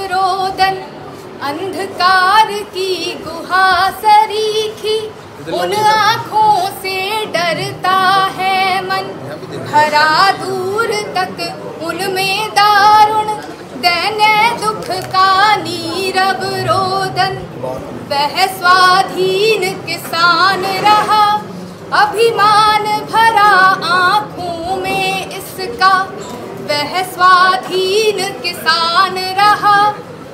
रोदन, अंधकार की गुहा सरीखी, उन आँखों से डरता है मन। भरा दूर तक उनमें दारुण, दैन्य दुख का नीरव रोदन। वह स्वाधीन किसान रहा, अभिमान भरा आँखों में इसका। वह स्वाधीन किसान रहा,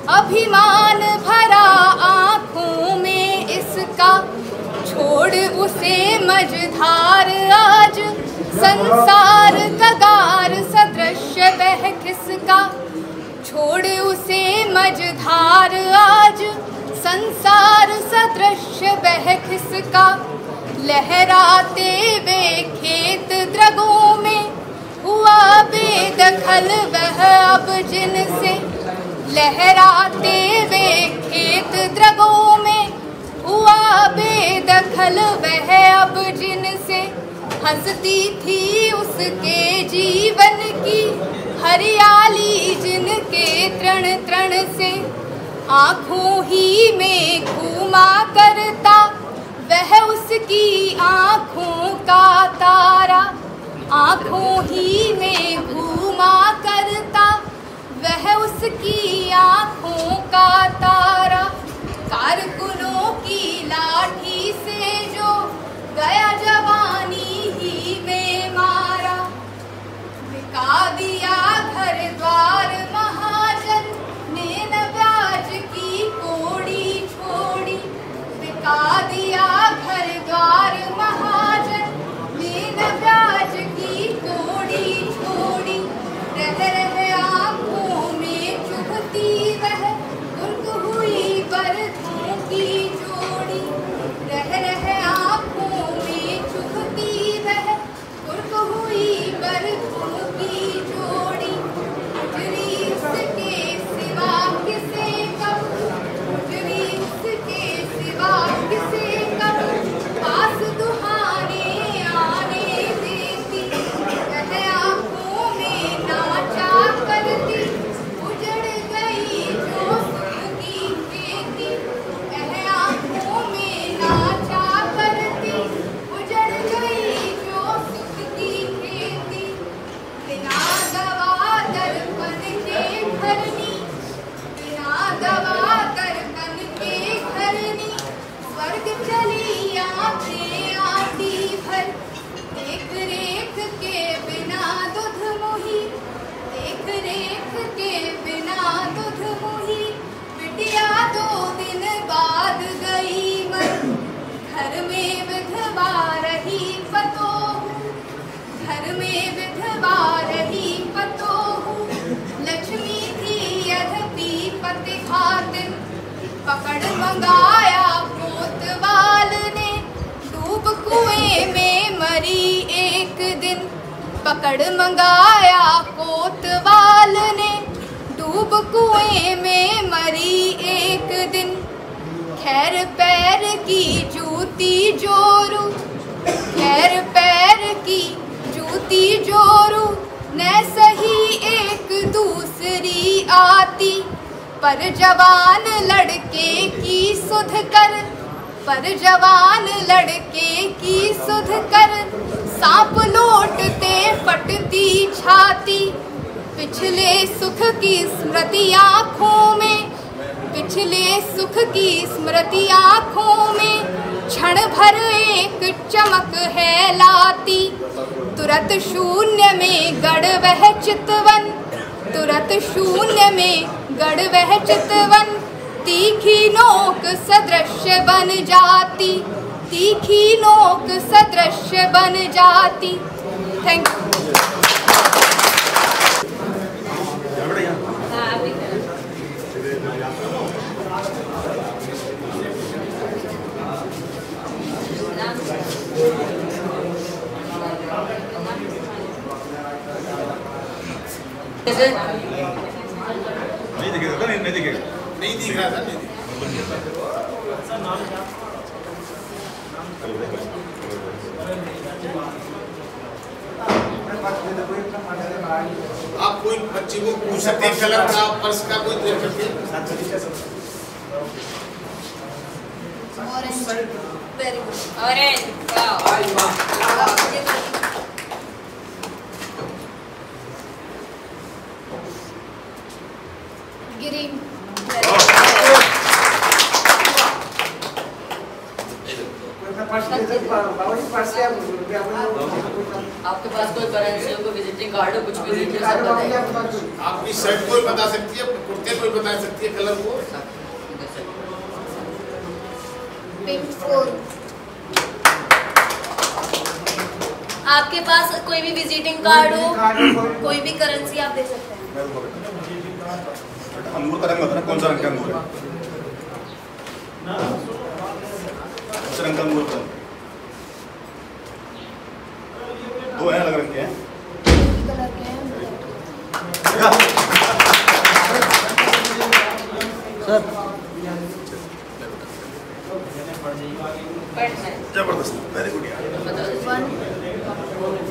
अभिमान भरा आँखों में इसका। छोड़ उसे मझधार आज, संसार कगार सदृश वह खिसका। छोड़ उसे मझधार आज, संसार सदृश वह खिसका। लहराते वे खेत द्रगों में, हुआ बेदखल वह अब जिनसे। लहराते वे खेत द्रगों में, हुआ बेदखल वह अब जिनसे। हंसती थी उसके जीवन की हरियाली जिनके तृण तृण से। आँखों ही में घूमा करता वह उसकी आँखों का तारा। आँखों ही में घूमा करता वह उसकी आँखों का तारा। कारकुनों की लाठी से जो गया जवानी ही में मारा। बिका दिया घर द्वार महाजन ने न ब्याज की कोड़ी छोड़ी। बिका दिया घर द्वार महाजन ने न ब्याज की कोड़ी छोड़ी। रह रह आँखों में चुभती वह गुर्ग हुई बरसों की जोड़ी। रह रह आँखों में चुभती वह गुर्ग हुई बरसों की जोड़ी। गुजरी उसके सिवा किसे कब, गुजरी उसके सिवा किसे कब पास दुहाने आने देती। वह आँखों में नाचा करती, उजड़ गई जो सुख की खेती। वह आँखों में नाचा करती, उजड़ गई जो सुख की खेती। बिना दवा दर्पण के घरनी, बिना दवा दर्पण के घरनी, स्वर्ग चली आँखें आती भर। देख रेख के बिना दुध मुही, देख रेख के बिना दुध मुही। बिटिया 2 दिन बाद गई मर। घर में विधवा रही पतोहू, घर में विधवा रही पतोहू। लक्ष्मी थी यद्यपि पति घातिन, पकड़ मंगाया कोतवाल ने। डूब कुएं में मरी एक दिन, पकड़ मंगाया कोतवाल ने। डूब कुएं में मरी एक दिन। खैर पैर की जूती जोरू, खैर पैर की जूती जोरू। न सही एक दूसरी आती, पर जवान लड़के की सुध कर, पर जवान लड़के की सुध कर। सांप लौटते फटती छाती, पिछले सुख की स्मृति आँखों में, पिछले सुख की स्मृति आँखों में। क्षण भर एक चमक है लाती, तुरत शून्य में गड़ वह चितवन, तुरत शून्य में गड़ वह चितवन। तीखी नोक सदृश बन जाती, तीखी नोक सदृश बन जाती। Thank you. नहीं दिखेगा, नहीं दिखेगा, नहीं दिख रहा था। आप कोई बच्ची को पूछ सकते हैं कलर का, पर्स का कोई देख सकते हैं। Orange, very good. Orange, green, आपके पास कोई करेंसी हो, कोई विजिटिंग कार्ड हो, कुछ भी दीजिए, सब बताइए। आपकी शर्ट कोई बता सकती है, कुर्ते कोई बता सकती है कलर को। पिंक 4, आपके पास कोई भी विजिटिंग कार्ड हो, कोई भी करेंसी आप दे सकते हैं। अंगूर का रंग बताना, कौन सा रंग का अंगूर है? कौन सा रंग का अंगूर है? दो हैं, अलग रंग के हैं। कलर के हैं। जबरदस्त, वेरी गुड यार।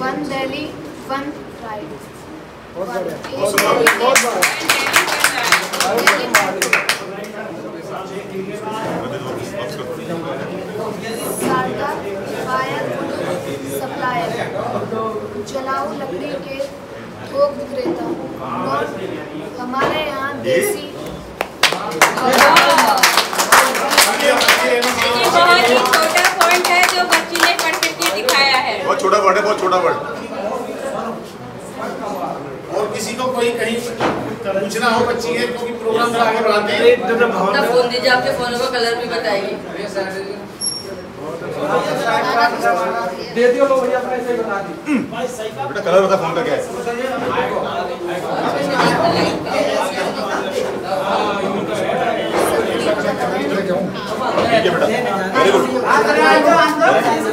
One Delhi, one ride. Supplier, जलाऊ लकड़ी के थोक विक्रेता। और हमारे यहाँ देसी ये बहुत ही छोटा पॉइंट है जो बच्ची ने पढ़ करके दिखाया है। बहुत छोटा वर्ड है, बहुत छोटा वर्ड। और किसी को कोई कहीं पूछना हो बच्ची है, क्योंकि प्रोग्राम में आगे बढ़ाते हैं। तब फोन दीजिए, आपके फोन का कलर भी बताइए। दे दियो लो भैया, अपने से बता दी। बेटा कलर बता फोन का क्या है?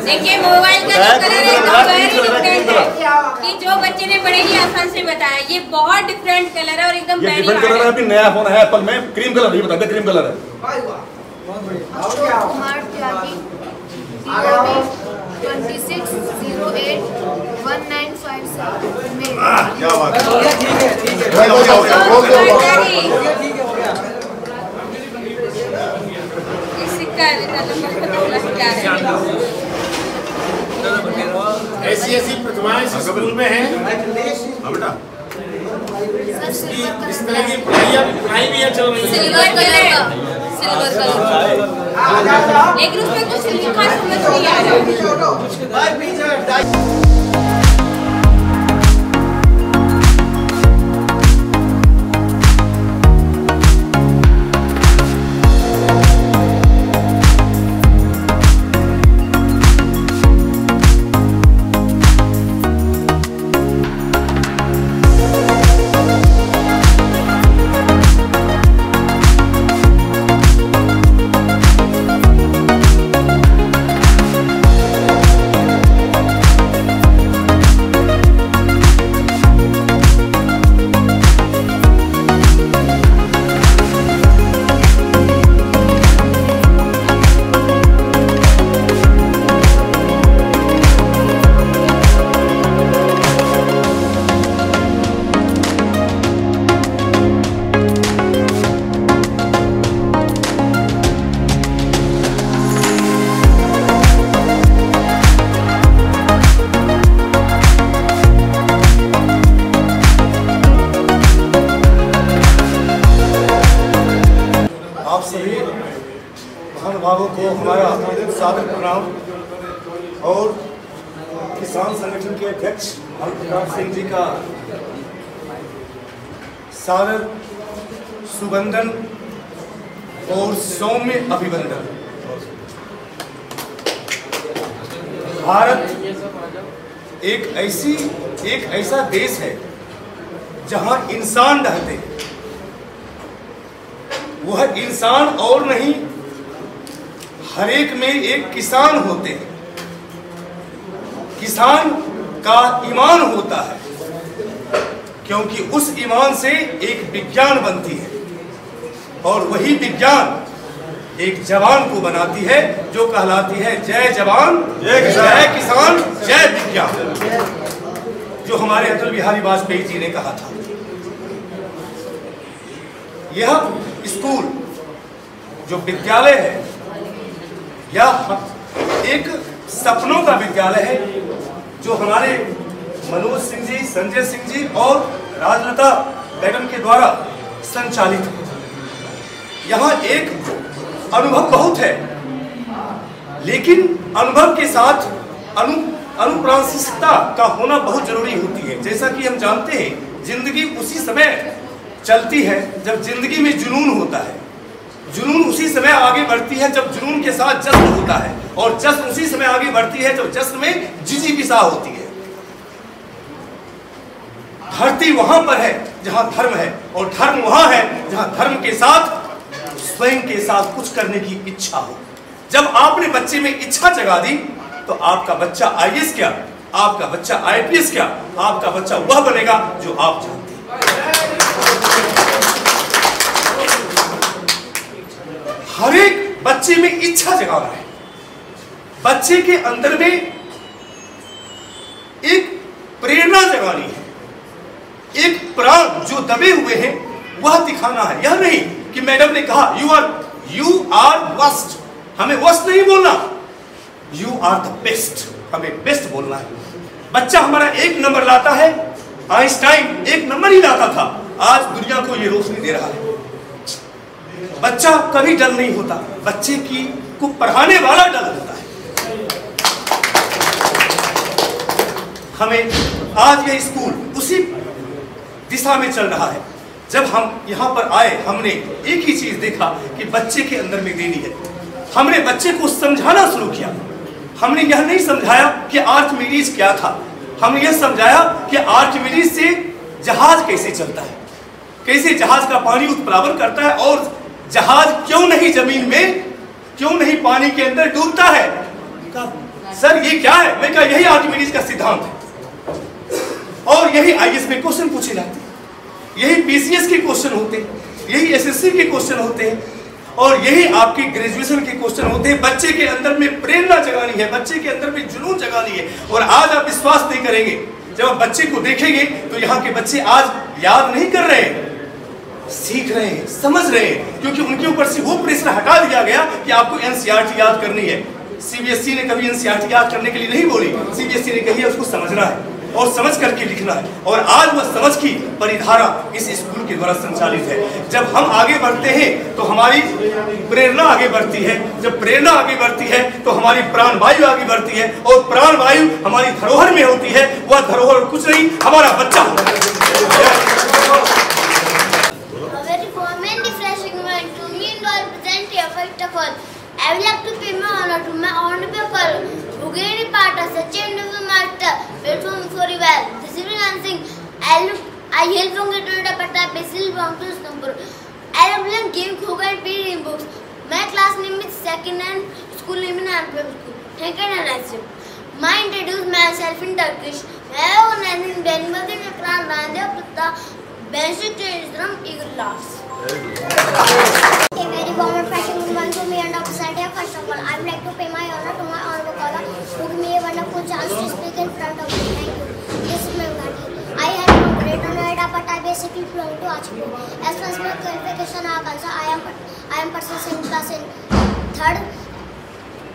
देखिए मोबाइल का जो कलर है एकदम वेरी डिफरेंट है कि जो बच्चे ने बड़े ही आसान से बताया। ये बहुत डिफरेंट कलर है और एकदम ये डिफरेंट कलर है। अभी नया फोन है एप्पल में, क्रीम कलर। ये बता दे, क्रीम कलर है। कुमार त्यागी, 26081957 क्या बात है। ठीक है। हो गया। ऐसी प्रतिभाएं इस स्कूल में हैं। बेटा इस तरह की पढ़ाई भी चल रही है। सिल्वर कलर का, सिल्वर कलर, लेकिन उसमें कुछ लिखा समझ नहीं आ रहा। आप सभी महानुभावों को हमारा सादर प्रणाम और किसान संगठन के अध्यक्ष प्रकाश सिंह जी का सादर सुबंदन और सौम्य अभिवंदन। भारत एक ऐसा देश है जहां इंसान रहते हैं। वह इंसान और नहीं, हर एक में एक किसान होते हैं। किसान का ईमान होता है, क्योंकि उस ईमान से एक विज्ञान बनती है और वही विज्ञान एक जवान को बनाती है, जो कहलाती है जय जवान जय किसान जय विज्ञान, जो हमारे अटल बिहारी वाजपेयी जी ने कहा था। यह स्कूल जो विद्यालय है यह एक सपनों का विद्यालय है जो हमारे मनोज सिंह जी, संजय सिंह जी और राजलता मैडम के द्वारा संचालित है। यहाँ एक अनुभव बहुत है, लेकिन अनुभव के साथ अनुप्रासंगिकता का होना बहुत जरूरी होती है। जैसा कि हम जानते हैं, जिंदगी उसी समय चलती है जब जिंदगी में जुनून होता है। जुनून उसी समय आगे बढ़ती है जब जुनून के साथ जश्न होता है, और जश्न उसी समय आगे बढ़ती है जब जश्न में जिजीबिसा होती है। धरती वहां पर है जहां धर्म है, और धर्म वहां है जहां धर्म के साथ स्वयं के साथ कुछ करने की इच्छा हो। जब आपने बच्चे में इच्छा जगा दी तो आपका बच्चा आईएएस क्या, आपका बच्चा आईपीएस क्या, आपका बच्चा वह बनेगा जो आप चाहते हैं। हर एक बच्चे में इच्छा जगाना है। बच्चे के अंदर में एक प्रेरणा जगानी है, एक प्राण जो दबे हुए हैं वह दिखाना है। यह नहीं कि मैडम ने कहा यू आर वर्स्ट, हमें वर्स्ट नहीं बोलना, यू आर द बेस्ट, हमें बेस्ट बोलना है। बच्चा हमारा 1 नंबर लाता है, आइंस्टाइन 1 नंबर ही लाता था, आज दुनिया को ये रोशनी दे रहा है। बच्चा कभी डल नहीं होता, बच्चे को पढ़ाने वाला डल होता है। हमें आज यह स्कूल उसी दिशा में चल रहा है। जब हम यहाँ पर आए हमने एक ही चीज देखा कि बच्चे के अंदर में देनी है। हमने बच्चे को समझाना शुरू किया। हमने यह नहीं समझाया कि आर्किमिडीज क्या था, हमने यह समझाया कि आर्किमिडीज से जहाज कैसे चलता है, कैसे जहाज का पानी उत्प्लावन करता है, और जहाज क्यों नहीं जमीन में, क्यों नहीं पानी के अंदर डूबता है। सर ये क्या है? मैं कहा यही आर्किमिडीज का सिद्धांत है, और यही आईएएस में क्वेश्चन पूछे जाते हैं, यही पीसीएस के क्वेश्चन होते हैं, यही एसएससी के क्वेश्चन होते हैं, और यही आपके ग्रेजुएशन के क्वेश्चन होते हैं। बच्चे के अंदर में प्रेरणा जगानी है, बच्चे के अंदर में जुनून जगानी है। और आज आप विश्वास नहीं करेंगे, जब आप बच्चे को देखेंगे तो यहाँ के बच्चे आज याद नहीं कर रहे हैं, सीख रहे हैं, समझ रहे हैं, क्योंकि उनके ऊपर से वो प्रेशर हटा दिया गया कि आपको एनसीईआरटी याद करनी है। सीबीएसई ने कभी एनसीईआरटी याद करने के लिए नहीं बोली, सीबीएसई ने कही है उसको समझना है और समझ करके लिखना है। और आज वह समझ की परिधारा इस स्कूल के द्वारा संचालित है। जब हम आगे बढ़ते हैं तो हमारी प्रेरणा आगे बढ़ती है, जब प्रेरणा आगे बढ़ती है तो हमारी प्राणवायु आगे बढ़ती है, और प्राणवायु हमारी धरोहर में होती है। वह धरोहर कुछ नहीं, हमारा बच्चा होता है। I would like to pay my honor to my honorable colleague, who gave me part as a chain of the master, performed very well. This evening I sing, I hail from the Toyota Pata Basil Bangtus number. I have learned game, Koga and paid in books. My class name is second and school name in Antwerp School. Thank you and nice. I introduce myself in Turkish. I have known in Benmadi Nakran Randya Putta, Benshik Chesram Iglas. A very warm fashion woman to me and Dr. Sandia. First of all, I would like to pay my honor to my honorable colleague who gave me a wonderful chance to speak in front of you. Thank you. This is my Gandhi. I have from Greater Noida, but I basically belong to Achipur. As far as my qualification are concerned, I am pursuing class in 3rd.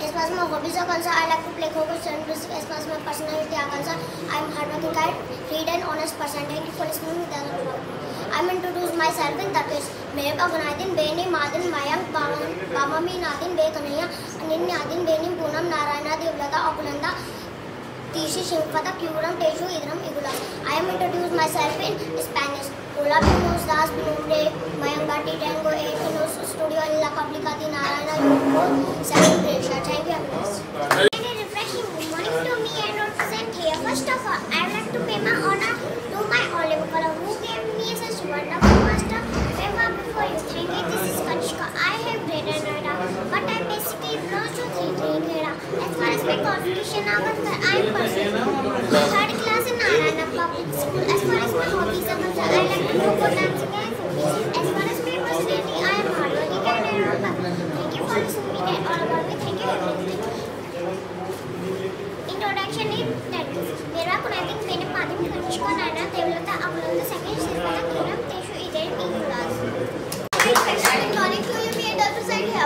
As far as my hobbies are concerned, I like to play cricket and music. As far as my personality are concerned, I am hardworking, kind, read and honest person. Thank you for listening to me. I am introduce myself in Turkish. मेरे बागनादिन Beni मादिन Mayank बामामी नादिन बेकनिया अनिन्य आदिन Beni Poonam Narayana देवलता अकुलंदा तीशी शिवपता क्यूरम Teshu इधरम इगुला. I am introduce myself in Spanish. Hola, buenos días, mi nombre Mayangati Tango 8 Kinos Studio en la Publicati Narayana Yoko 7 Pressure. Thank you. Very refreshing. Good morning to me and represent here. First of all, I would like to pay my honor to my Oliver Color who gave me such wonderful master. Before you think it, this is Kanishka. I have Greater Noida, but I basically belong to 3 Khera. As far as my qualification are concerned, I am pursuing 3rd class in Narayana Public School. As far as my hobbies are concerned, I like to go for dancing and singing. As far as my personality, I am hardworking and I love fun. Thank you for listening to me all about me. Thank you everything. Introduction is that मेरा कुनातिंग मैंने पानी में Kanishka Naina Devlata Akulanda second Sirpata Kiram Teshu Iden Iglas.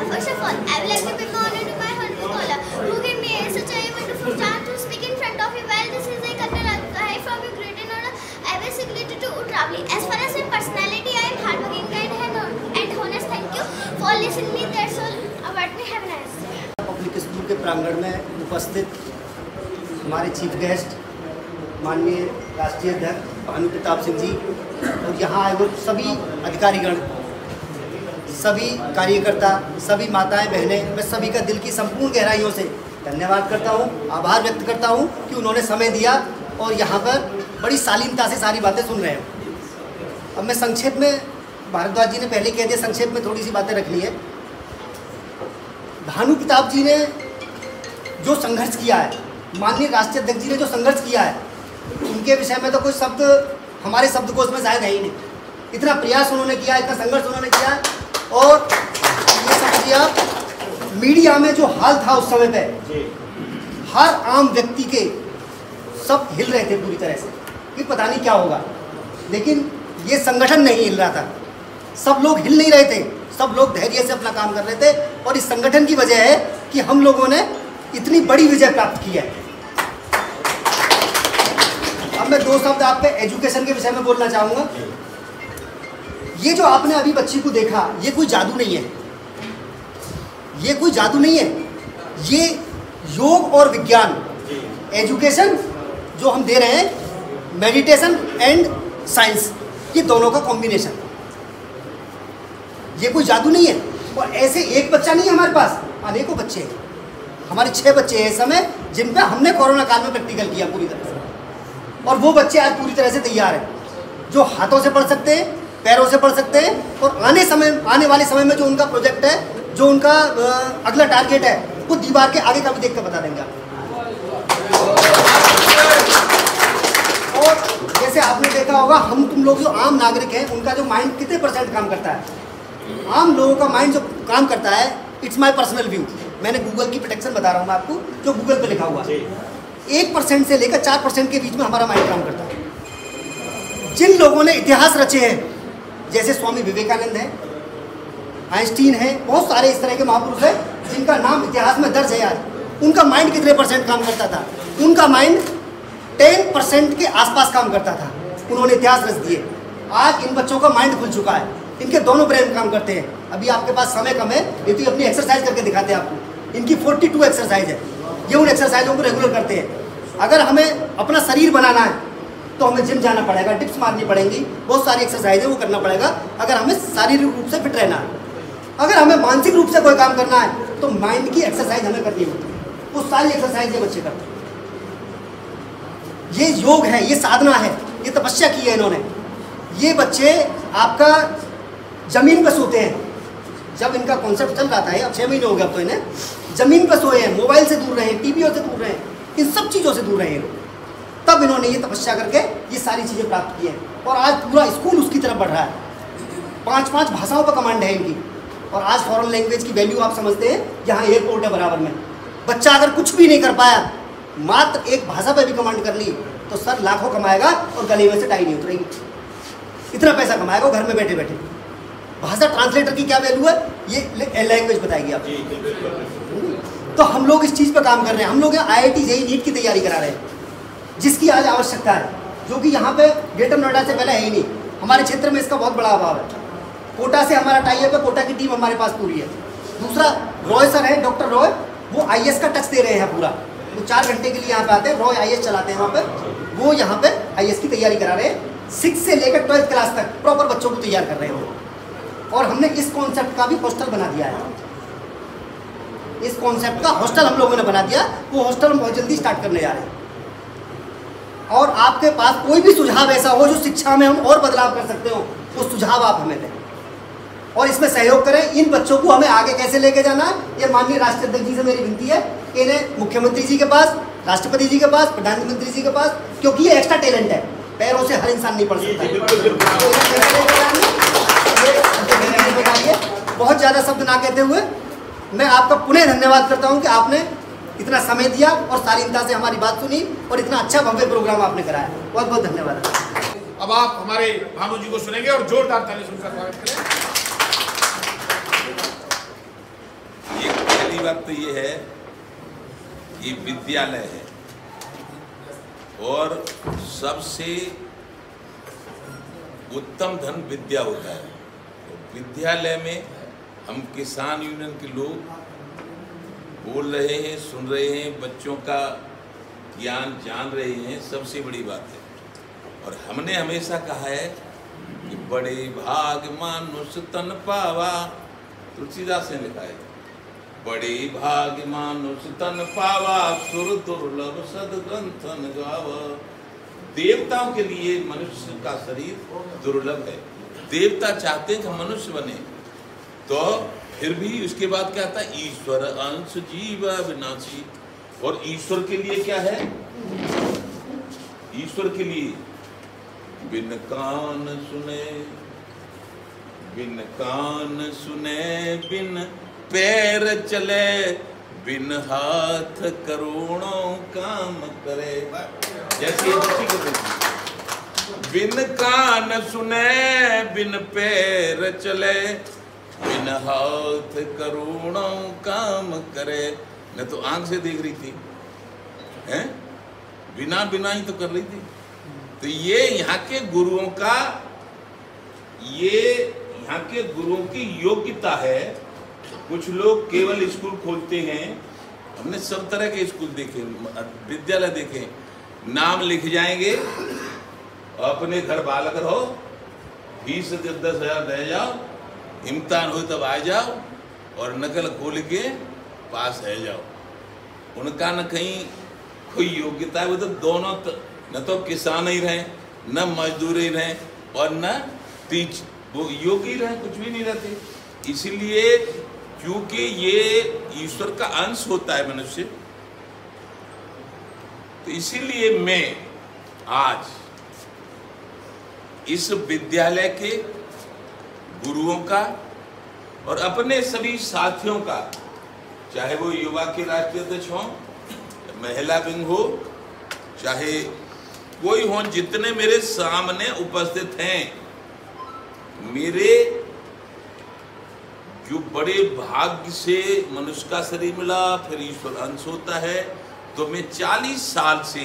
First of all, I would like to pay my honor to my honorable scholar who gave me such a wonderful chance to speak in front of you. Well, this is a Kannada from your great honor. I was secretary to Utravali. As far as my personality, I am hardworking, kind and honest. Thank you for listening me. That's all about me. Have a nice day. Public school के प्रांगण में उपस्थित हमारे chief guest माननीय राष्ट्रीय अध्यक्ष भानु प्रताप सिंह जी और यहाँ आए हुए सभी अधिकारीगण, सभी कार्यकर्ता, सभी माताएं बहनें, मैं सभी का दिल की संपूर्ण गहराइयों से धन्यवाद करता हूँ, आभार व्यक्त करता हूँ कि उन्होंने समय दिया और यहाँ पर बड़ी शालीनता से सारी बातें सुन रहे हैं। अब मैं संक्षेप में, भारद्वाज जी ने पहले कह दिया, संक्षेप में थोड़ी सी बातें रखनी है। भानु प्रताप जी ने जो संघर्ष किया है, माननीय राष्ट्रीय अध्यक्ष जी ने जो संघर्ष किया है, उनके विषय में तो कोई शब्द हमारे शब्दकोश में शायद है ही नहीं। इतना प्रयास उन्होंने किया, इतना संघर्ष उन्होंने किया और ये समझिए आप, मीडिया में जो हाल था उस समय पे, हर आम व्यक्ति के सब हिल रहे थे पूरी तरह से कि पता नहीं क्या होगा, लेकिन ये संगठन नहीं हिल रहा था, सब लोग हिल नहीं रहे थे, सब लोग धैर्य से अपना काम कर रहे थे और इस संगठन की वजह है कि हम लोगों ने इतनी बड़ी विजय प्राप्त की है। अब मैं दो शब्द आप पे एजुकेशन के विषय में बोलना चाहूँगा। ये जो आपने अभी बच्ची को देखा, ये कोई जादू नहीं है, ये कोई जादू नहीं है, ये योग और विज्ञान, एजुकेशन जो हम दे रहे हैं, मेडिटेशन एंड साइंस, ये दोनों का कॉम्बिनेशन, ये कोई जादू नहीं है। और ऐसे एक बच्चा नहीं है हमारे पास, अनेकों बच्चे हैं, हमारे 6 बच्चे हैं इस समय जिन पे हमने कोरोना काल में प्रैक्टिकल किया पूरी तरह से, और वो बच्चे आज पूरी तरह से तैयार हैं, जो हाथों से पढ़ सकते हैं, पैरों से पढ़ सकते हैं और आने वाले समय में जो उनका प्रोजेक्ट है, जो उनका अगला टारगेट है, वो दीवार के आगे का भी देख कर बता देंगे। और जैसे आपने देखा होगा, हम तुम लोग जो आम नागरिक हैं, उनका जो माइंड कितने % काम करता है, आम लोगों का माइंड जो काम करता है, इट्स माई पर्सनल व्यू, मैंने गूगल की प्रोटेक्शन बता रहा हूँ मैं आपको, जो गूगल पे लिखा हुआ है, 1% से लेकर 4% के बीच में हमारा माइंड काम करता है। जिन लोगों ने इतिहास रचे हैं, जैसे स्वामी विवेकानंद हैं, आइंस्टीन हैं, बहुत सारे इस तरह के महापुरुष हैं जिनका नाम इतिहास में दर्ज है आज, उनका माइंड कितने % काम करता था? उनका माइंड 10% के आसपास काम करता था, उन्होंने इतिहास रच दिए। आज इन बच्चों का माइंड खुल चुका है, इनके दोनों ब्रेन काम करते हैं। अभी आपके पास समय कम है, ये तो अपनी एक्सरसाइज करके दिखाते हैं आपको, इनकी 42 एक्सरसाइज है, ये उन एक्सरसाइजों को रेगुलर करते हैं। अगर हमें अपना शरीर बनाना है तो हमें जिम जाना पड़ेगा, डिप्स मारनी पड़ेंगी, बहुत सारी एक्सरसाइज है वो करना पड़ेगा, अगर हमें शारीरिक रूप से फिट रहना है। अगर हमें मानसिक रूप से कोई काम करना है तो माइंड की एक्सरसाइज हमें करनी होती है, वो सारी एक्सरसाइज ये बच्चे करते हैं। ये योग है, ये साधना है, ये तपस्या की है इन्होंने। ये बच्चे आपका जमीन पर सोते हैं, जब इनका कॉन्सेप्ट चल रहा था, अब 6 महीने हो गए अब तो इन्हें, जमीन पर सोए हैं, मोबाइल से दूर रहे हैं, टीवी से दूर रहे हैं, इन सब चीज़ों से दूर रहे हैं, तब इन्होंने ये तपस्या करके ये सारी चीज़ें प्राप्त की हैं। और आज पूरा स्कूल उसकी तरफ बढ़ रहा है, 5 भाषाओं पर कमांड है इनकी, और आज फॉरेन लैंग्वेज की वैल्यू आप समझते हैं, यहाँ एयरपोर्ट है बराबर में। बच्चा अगर कुछ भी नहीं कर पाया, मात्र एक भाषा पर भी कमांड कर ली, तो सर लाखों कमाएगा और गले में से टाई नहीं उतरेगी, इतना पैसा कमाएगा घर में बैठे बैठे। भाषा ट्रांसलेटर की क्या वैल्यू है, ये लैंग्वेज बताएगी आपको। तो हम लोग इस चीज़ पर काम कर रहे हैं, हम लोग IIT JEE नीट की तैयारी करा रहे हैं, जिसकी आज आवश्यकता है, जो कि यहाँ पे ग्रेटर नोएडा से पहले है ही नहीं। हमारे क्षेत्र में इसका बहुत बड़ा अभाव है। कोटा से हमारा टाई अप है, कोटा की टीम हमारे पास पूरी है। दूसरा रॉय सर है, डॉक्टर रॉय, वो IAS का टच दे रहे हैं पूरा, वो 4 घंटे के लिए यहाँ पे आते हैं, रॉय IAS चलाते हैं वहाँ पर, वो यहाँ पे IAS की तैयारी करा रहे हैं। 6 से लेकर 12th क्लास तक प्रॉपर बच्चों को तैयार कर रहे हैं वो। और हमने इस कॉन्सेप्ट का भी हॉस्टल बना दिया है, इस कॉन्सेप्ट का हॉस्टल हम लोगों ने बना दिया, वो हॉस्टल हम बहुत जल्दी स्टार्ट करने जा रहे हैं। और आपके पास कोई भी सुझाव ऐसा हो जो शिक्षा में हम और बदलाव कर सकते हो, वो सुझाव आप हमें दें और इसमें सहयोग करें। इन बच्चों को हमें आगे कैसे लेके जाना है, ये माननीय राष्ट्रीय अध्यक्ष जी से मेरी विनती है कि इन्हें मुख्यमंत्री जी के पास, राष्ट्रपति जी के पास, प्रधानमंत्री जी के पास, क्योंकि ये एक्स्ट्रा टैलेंट है, पैरों से हर इंसान नहीं पढ़ सकता। बहुत ज़्यादा शब्द ना कहते हुए मैं आपका पुनः धन्यवाद करता हूं कि आपने इतना समय दिया और शालीनता से हमारी बात सुनी और इतना अच्छा भव्य प्रोग्राम आपने कराया। बहुत बहुत धन्यवाद। अब आप हमारे भानु जी को सुनेंगे और जोरदार ताली सुनकर स्वागत करें। बात तो ये है, ये विद्यालय है और सबसे उत्तम धन विद्या होता है। तो विद्यालय में हम किसान यूनियन के लोग बोल रहे हैं, सुन रहे हैं, बच्चों का ज्ञान जान रहे हैं, सबसे बड़ी बात है। और हमने हमेशा कहा है कि बड़े भाग मानुष तन पावा, तुलसीदास ने लिखा है, बड़े भाग मानुष तन पावा, सुर दुर्लभ सद्ग्रंथन गावा। देवताओं के लिए मनुष्य का शरीर दुर्लभ है। देवता चाहते हैं कि मनुष्य बने, तो फिर भी उसके बाद क्या आता है, ईश्वर अंश जीव विनाशी। और ईश्वर के लिए क्या है, ईश्वर के लिए बिन कान सुने, बिन कान सुने, बिन पैर चले, बिन हाथ करोड़ों काम करे। जैसे बिन कान सुने, बिन पैर चले, बिन हाथ करोड़ों काम करे। मैं तो आंख से देख रही थी, हैं? बिना बिना ही तो कर रही थी। तो ये यहाँ के गुरुओं का, ये यहाँ के गुरुओं की योग्यता है। कुछ लोग केवल स्कूल खोलते हैं, हमने सब तरह के स्कूल देखे, विद्यालय देखे, नाम लिख जाएंगे, अपने घर बालक रहो, फीस 10,000 रह जाओ, इम्तिहान हो तब आ जाओ और नकल खोल के पास रह जाओ। उनका न कहीं कोई योग्यता है, वो तो दोनों न तो किसान ही रहे, न मजदूर ही रहे और न टीच वो योगी रहे, कुछ भी नहीं रहते। इसीलिए क्योंकि ये ईश्वर का अंश होता है मनुष्य, तो इसीलिए मैं आज इस विद्यालय के गुरुओं का और अपने सभी साथियों का, चाहे वो युवा के राष्ट्रीय अध्यक्ष हों, महिला विंग हो, चाहे कोई हो, जितने मेरे सामने उपस्थित हैं, मेरे जो बड़े भाग्य से मनुष्य का शरीर मिला, फिर ईश्वर अंश होता है, तो मैं 40 साल से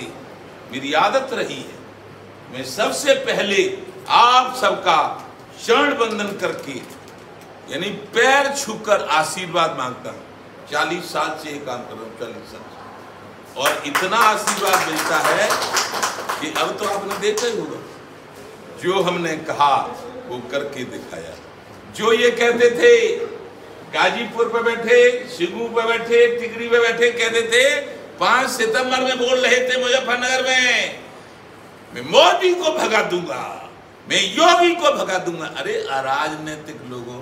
मेरी आदत रही है, मैं सबसे पहले आप सबका चरण वंदन करके, यानी पैर छूकर आशीर्वाद मांगता हूँ। 40 साल से ये काम कर रहा हूँ, 40 साल से, और इतना आशीर्वाद मिलता है कि अब तो आपने देखा ही होगा, जो हमने कहा वो करके दिखाया। जो ये कहते थे, गाजीपुर पे बैठे, शिगू पे बैठे, टिकरी पे बैठे, कहते थे 5 सितंबर में बोल रहे थे मुजफ्फरनगर में, मैं मोदी को भगा दूंगा, मैं योगी को भगा दूंगा। अरे अराजनीतिक लोगों,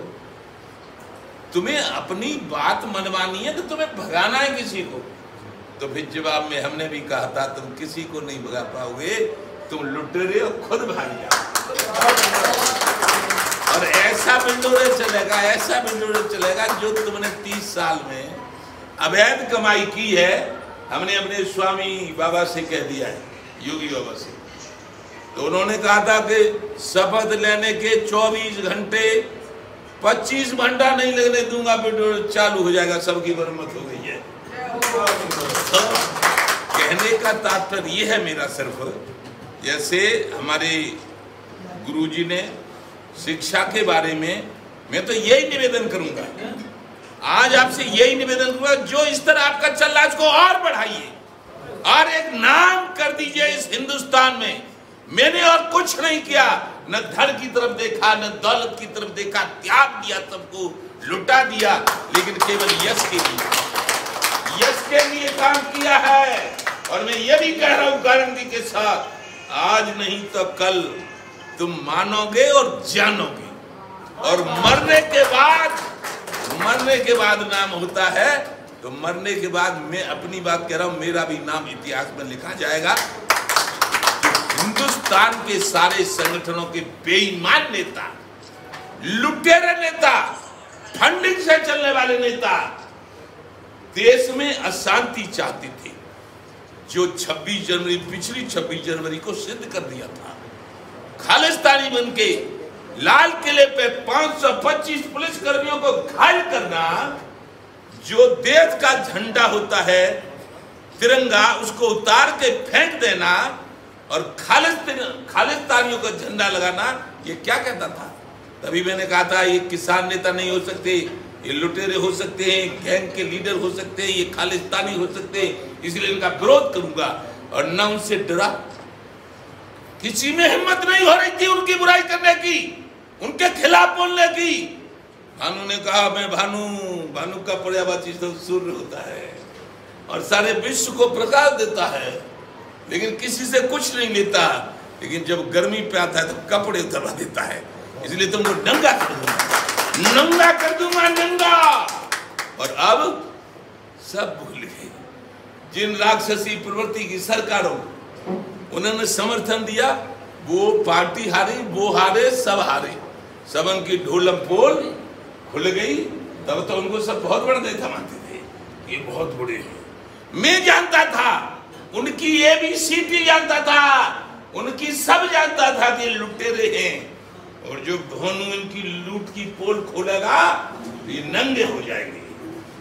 तुम्हें अपनी बात मनवानी है तो तुम्हें भगाना है किसी को, तो फिर जवाब में हमने भी कहा था तुम किसी को नहीं भगा पाओगे, तुम लुटेरे हो, खुद भाग जाओ। और ऐसा बिंदोरे चलेगा, ऐसा बिंदोरे चलेगा जो तुमने 30 साल में अवैध कमाई की है, हमने अपने स्वामी बाबा से कह दिया है, योगी बाबा से। तो उन्होंने कहा था कि शपथ लेने के 24 घंटे 25 घंटा नहीं लगने दूंगा, बिंदोरे चालू हो जाएगा, सबकी मरम्मत हो गई है। तो कहने का तात्पर्य ये है मेरा सिर्फ, जैसे हमारे गुरुजी ने शिक्षा के बारे में, मैं तो यही निवेदन करूंगा, आज आपसे यही निवेदन करूंगा, जो इस तरह आपका चल रहा है उसको और बढ़ाइए और एक नाम कर दीजिए इस हिंदुस्तान में। मैंने और कुछ नहीं किया, न धन की तरफ देखा, न दौलत की तरफ देखा, त्याग दिया, सबको लुटा दिया, लेकिन केवल यश के लिए काम किया है। और मैं ये भी कह रहा हूं गारंटी के साथ, आज नहीं तो कल तुम मानोगे और जानोगे, और मरने के बाद नाम होता है, तो मरने के बाद मैं अपनी बात कह रहा हूं, मेरा भी नाम इतिहास में लिखा जाएगा। हिंदुस्तान के सारे संगठनों के बेईमान नेता, लुटेरे नेता, फंडिंग से चलने वाले नेता देश में अशांति चाहते थे, जो 26 जनवरी, पिछली 26 जनवरी को सिद्ध कर दिया था। खालिस्तानी बनके लाल किले पे 525 पुलिस कर्मियों को घायल करना, जो देश का झंडा होता है तिरंगा, उसको उतार के फेंक देना और खालिस्तानियों का झंडा लगाना, ये क्या कहता था? तभी मैंने कहा था ये किसान नेता नहीं हो सकते, ये लुटेरे हो सकते हैं, गैंग के लीडर हो सकते हैं, ये खालिस्तानी हो सकते हैं, इसलिए इनका विरोध करूंगा। और न उनसे डरा, किसी में हिम्मत नहीं हो रही थी उनकी बुराई करने की, उनके खिलाफ बोलने की। भानु ने कहा मैं भानु का पर्यायवाची सूर्य होता है और सारे विश्व को प्रकाश देता है, लेकिन किसी से कुछ नहीं लेता, लेकिन जब गर्मी पे आता है तो कपड़े उतरवा देता है। इसलिए तुमको नंगा कर दूंगा, नंगा कर दूंगा, नंगा। और अब सब भूल गए। जिन राक्षसी प्रवृत्ति की सरकारों उन्होंने समर्थन दिया, वो पार्टी हारी, वो हारे, सब हारे, सब उनकी ढोलम पोल खुल गई। तब तो उनको सब बहुत बड़ा नेता मानते थे, ये बहुत बड़े हैं। मैं जानता था उनकी ABCD जानता था, उनकी सब जानता था कि लुटेरे हैं, और जो भानु इनकी लूट की पोल खोलेगा तो ये नंगे हो जाएंगे।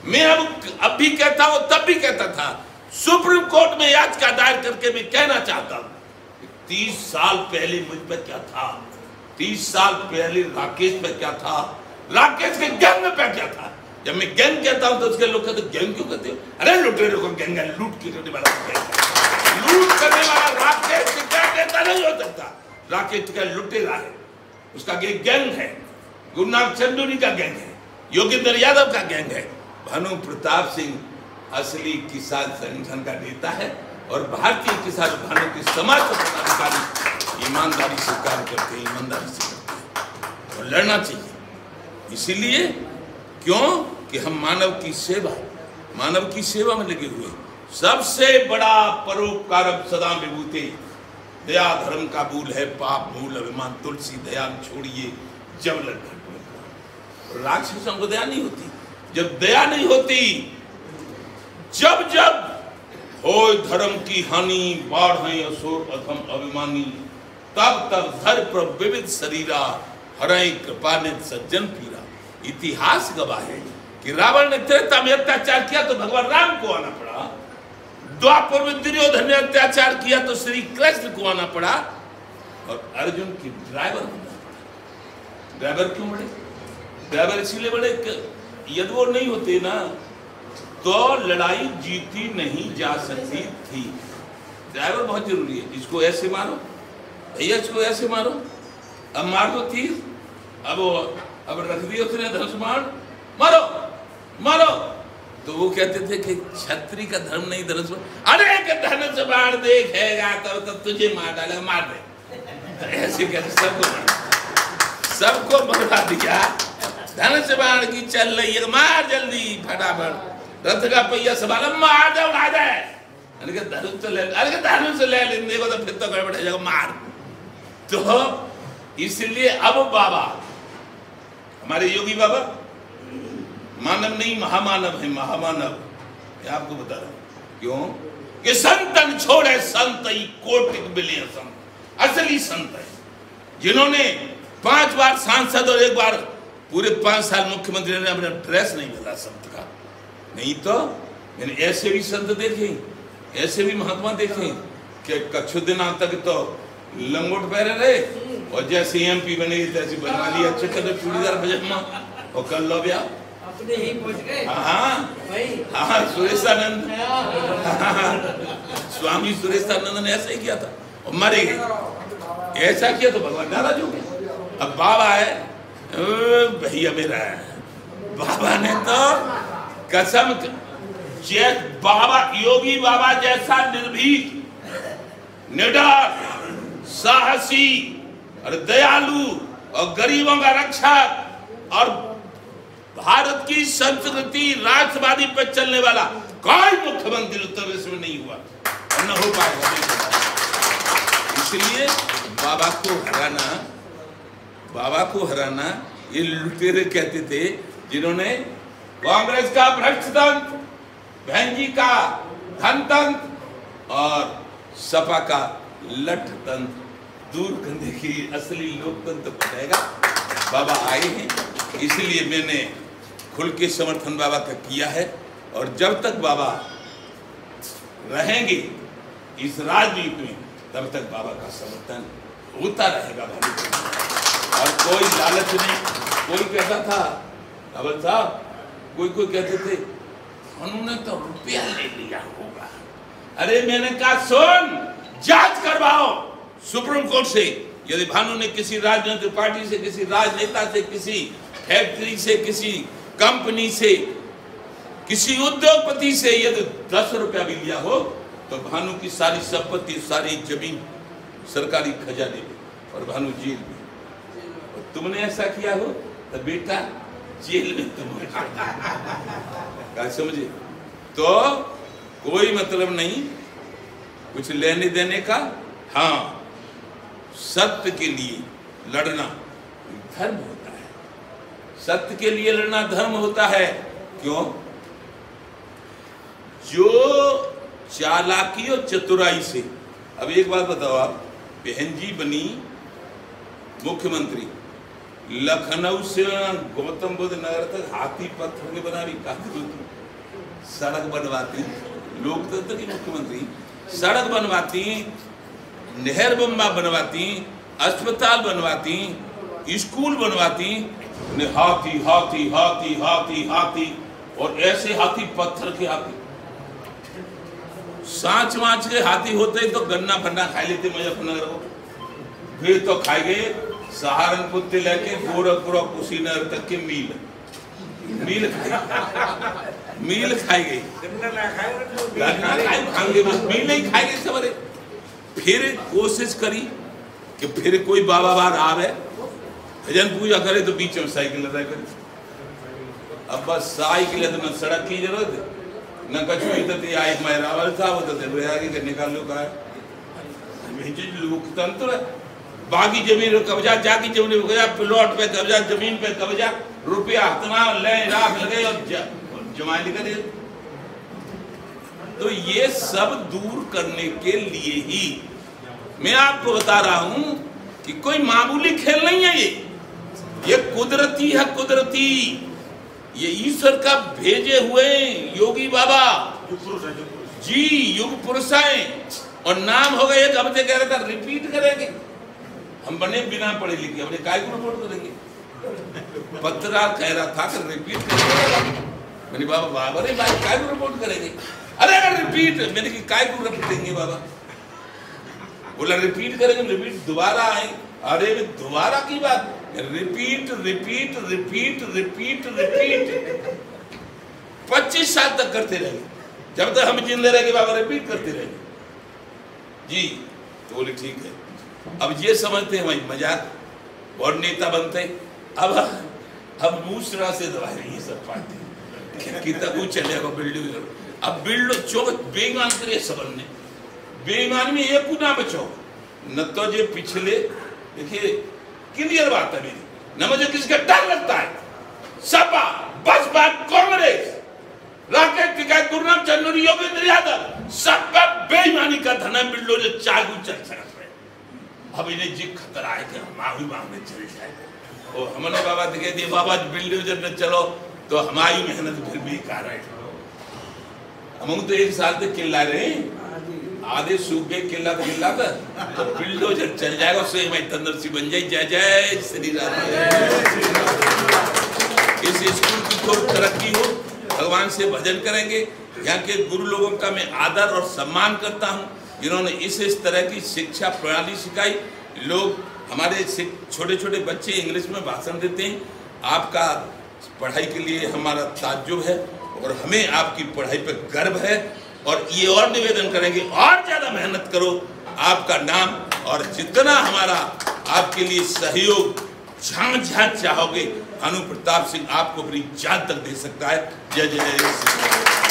मैं अब भी कहता हूं, तब भी कहता था, सुप्रीम कोर्ट में याचिका दायर करके मैं कहना चाहता हूं 30 साल पहले मुझ पर क्या था, 30 साल पहले राकेश पे क्या था, राकेश के गैंग पे क्या था। जब मैं गैंग कहता हूं तो उसके लोग कहते गैंग क्यों कहते हो? अरे लुटेरे को गैंग है, लूट करने वाला गैंग, लूट करने वाला राकेश क्या कहता नहीं हो सकता। राकेश का लुटेरा है, उसका गैंग है, गुरुनाथ चंदूरी का गैंग है, योगेंद्र यादव का गैंग है। भानु प्रताप सिंह असली किसान संगठन का नेता है और भारतीय किसान भानु के समाज पदाधिकारी ईमानदारी से कार्य करते हैं, ईमानदारी से करते हैं और लड़ना चाहिए। इसीलिए क्यों कि हम मानव की सेवा में लगे हुए। सबसे बड़ा परोपकारम सदा विभूते, दया धर्म का मूल है, पाप मूल अभिमान तुलसी, दया छोड़िए जब लग। राक्षसों को दया नहीं होती। जब दया नहीं होती, जब जब हो धर्म की हानि, बाढ़ है असुर अधम अभिमानी, तब तब धर पर विविध शरीरा, हरई कृपानित सज्जन पीरा। इतिहास गवाह है कि रावण ने त्रेता में अत्याचार किया तो भगवान राम को आना पड़ा, द्वापर में दुर्योधन ने अत्याचार किया तो श्री कृष्ण को आना पड़ा, और अर्जुन की ड्राइवर क्यों बड़े? ड्राइवर इसीलिए बड़े यदि वो नहीं होते ना तो लड़ाई जीती नहीं जा सकती थी। ड्राइवर बहुत जरूरी है। इसको ऐसे मारो भैया, इसको ऐसे मारो, अब मार दो तीर, अब रख दिया उसने धनुष मारो मारो। तो वो कहते थे कि छत्री का धर्म नहीं धनुष, अरे कि धनुष बाण देखेगा तो तुझे मार डालेगा, मार दे। ऐसे कहते सबको मरवा दिया। धनुष बाण की चल रही है, मार जल्दी फटाफट, रथ का पहिया संभाला, मार दे, उड़ा दे। अरे धनुष तो ले, अरे धनुष ले लेने को तो फिर तो गड़बड़ जाएगा, मार। तो इसलिए अब बाबा, हमारे योगी बाबा मानव नहीं महामानव है, महामानव। मैं आपको बता रहा हूं क्यों कि संतन छोड़े संत ही कोटिक मिले संत, असली संत है जिन्होंने 5 बार सांसद और 1 बार पूरे 5 साल मुख्यमंत्री ने अपना ड्रेस नहीं बदला संत का। नहीं तो मैंने ऐसे भी संत देखे, ऐसे भी महात्मा देखे कि कुछ दिनों तक तो लंगोट पहने रहे और जैसे MP बने तैसे बनवा लिया, अच्छा कर चूड़ीदार पजामा और कर लो ब्याह। हाँ, सुरेशानंद, स्वामी सुरेशानंद ने ऐसा ही किया था और मरे गए। ऐसा किया तो भगवान नाराज हो गए। अब बाबा है, भैया मेरा है, बाबा ने तो कसम, बाबा योगी बाबा जैसा निर्भीक, निडर, साहसी और दयालु और गरीबों का रक्षक और भारत की संस्कृति राष्ट्रवादी पर चलने वाला कोई मुख्यमंत्री उत्तर प्रदेश में नहीं हुआ और न हो पाएगा। इसलिए बाबा को हराना ये लुटेरे कहते थे, जिन्होंने कांग्रेस का भ्रष्ट तंत्र, बहन जी का धन तंत्र और सपा का लठ तंत्र दूर करने की असली लोकतंत्र बनाएगा। बाबा आए हैं, इसलिए मैंने खुल के समर्थन बाबा का किया है, और जब तक बाबा रहेंगे इस राजनीति में तब तक बाबा का समर्थन होता रहेगा भाई। और कोई लालच नहीं। कोई कहता था अवल साहब, कोई कहते थे उन्होंने तो रुपया ले लिया होगा। अरे मैंने कहा सुन, जांच करवाओ सुप्रीम कोर्ट से। यदि भानु ने किसी राजनीतिक पार्टी से, किसी राजनेता से, किसी फैक्ट्री से, किसी कंपनी से, किसी उद्योगपति से यदि 10 रुपया भी लिया हो तो भानु की सारी संपत्ति, सारी जमीन सरकारी खजाने में और भानु जेल में। और तुमने ऐसा किया हो तो बेटा जेल में तुम क्या समझे? तो कोई मतलब नहीं कुछ लेने देने का। हाँ, सत्य के लिए लड़ना धर्म होता है। सत्य के लिए लड़ना धर्म होता है। क्यों? जो चालाकी और चतुराई से, अब एक बात बताओ, आप बहन जी बनी मुख्यमंत्री, लखनऊ से गौतम बुद्ध नगर तक हाथी पत्थर के बना रही, सड़क बनवाती, लोकतंत्र की मुख्यमंत्री, सड़क बनवाती, नहर बम्बा बनवाती, अस्पताल बनवाती, स्कूल बनवाती, हाथी हाथी हाथी हाथी हाथी, और ऐसे हाथी पत्थर के हाथी, सांच वाँच के हाथी होते तो गन्ना फन्ना खा लेते मुजफ्फरनगर को। फिर तो खाए गए सहारनपुर से लेके गोरखपुर और कुशीनगर तक के मील खाई गई, मील नहीं खाई गई सबरे। फिर कोशिश करी कि फिर कोई बाबा बार आवे, भजन पूजा करे तो बीच में साइकिल लगा करे। अब बस साइकिल है तो न सड़क की जरूरत है न कछु। एक महरावल था वो तो निकाल लो का लोकतंत्र, बाकी जमीन कब्जा, जाकी जमीन कब्जा, प्लॉट पे कब्जा, जमीन पे कब्जा, रुपया इतना ले राख लगे और जमा निकले। तो ये सब दूर करने के लिए ही मैं आपको बता रहा हूं कि कोई मामूली खेल नहीं है। ये कुदरती है, कुदरती। ये ईश्वर का भेजे हुए योगी बाबा जी युग पुरुष हैं। और नाम होगा एक हफ्ते कह रहा था रिपीट करेंगे। हम बने बिना पढ़े लिखे, अपने काय को रिपोर्ट करेंगे। पत्रकार कह रहा था कि रिपीट करेंगे। मैंने बाबा बाबा रे भाई काय को रिपोर्ट करेंगे? अरे अगर रिपीट, मैंने कि काय को रिपोर्ट देंगे बाबा? बोला रिपीट करेंगे, रिपीट दोबारा आए। अरे दोबारा की बात, repeat repeat repeat repeat repeat 25 साल तक करते रहेंगे, जब तक हम जिंदे रहेंगे बाबा रिपीट करते रहेंगे जी। तो बोले ठीक है। अब ये समझते हैं भाई मजाक और नेता बनते। अब दूसरा से दबा रही है सब पार्टी कितना चलेगा बिल्डिंग। अब बिल्ड चौक बेईमान करे सबन ने, बेईमान में एक ना बचो न तो जो पिछले। देखिए क्लियर बात है मेरी, न मुझे किसका डर लगता है। सपा, बसपा, कांग्रेस, राकेश टिकैत, गुरनाम चंद्र, योगेंद्र यादव, सब बेईमानी का धन है। बिल्डो जो चालू चल सड़क पे, अब इन्हें जी खतरा है कि हम मांगने चले जाए। और हमने बाबा दिखे दिए, बाबा बिल्डोजर में चलो तो हमारी मेहनत फिर भी बेकार है। हम तो 1 साल तक किल्ला रहे, आधे सूख गए किल्ला तो बिल्डोजर चल जाएगा, उससे मैं तंदुरुस्ती बन जाए। जय जय श्री राम। इस स्कूल की थोड़ी तरक्की हो, भगवान से भजन करेंगे। यहाँ के गुरु लोगों का मैं आदर और सम्मान करता हूँ, जिन्होंने इस तरह की शिक्षा प्रणाली सिखाई। लोग हमारे छोटे छोटे बच्चे इंग्लिश में भाषण देते हैं। आपका पढ़ाई के लिए हमारा ताज्जुब है और हमें आपकी पढ़ाई पर गर्व है। और ये और निवेदन करेंगे, और ज़्यादा मेहनत करो। आपका नाम और जितना हमारा आपके लिए सहयोग जहाँ चाहोगे, भानु प्रताप सिंह आपको अपनी जान तक दे सकता है। जय जय।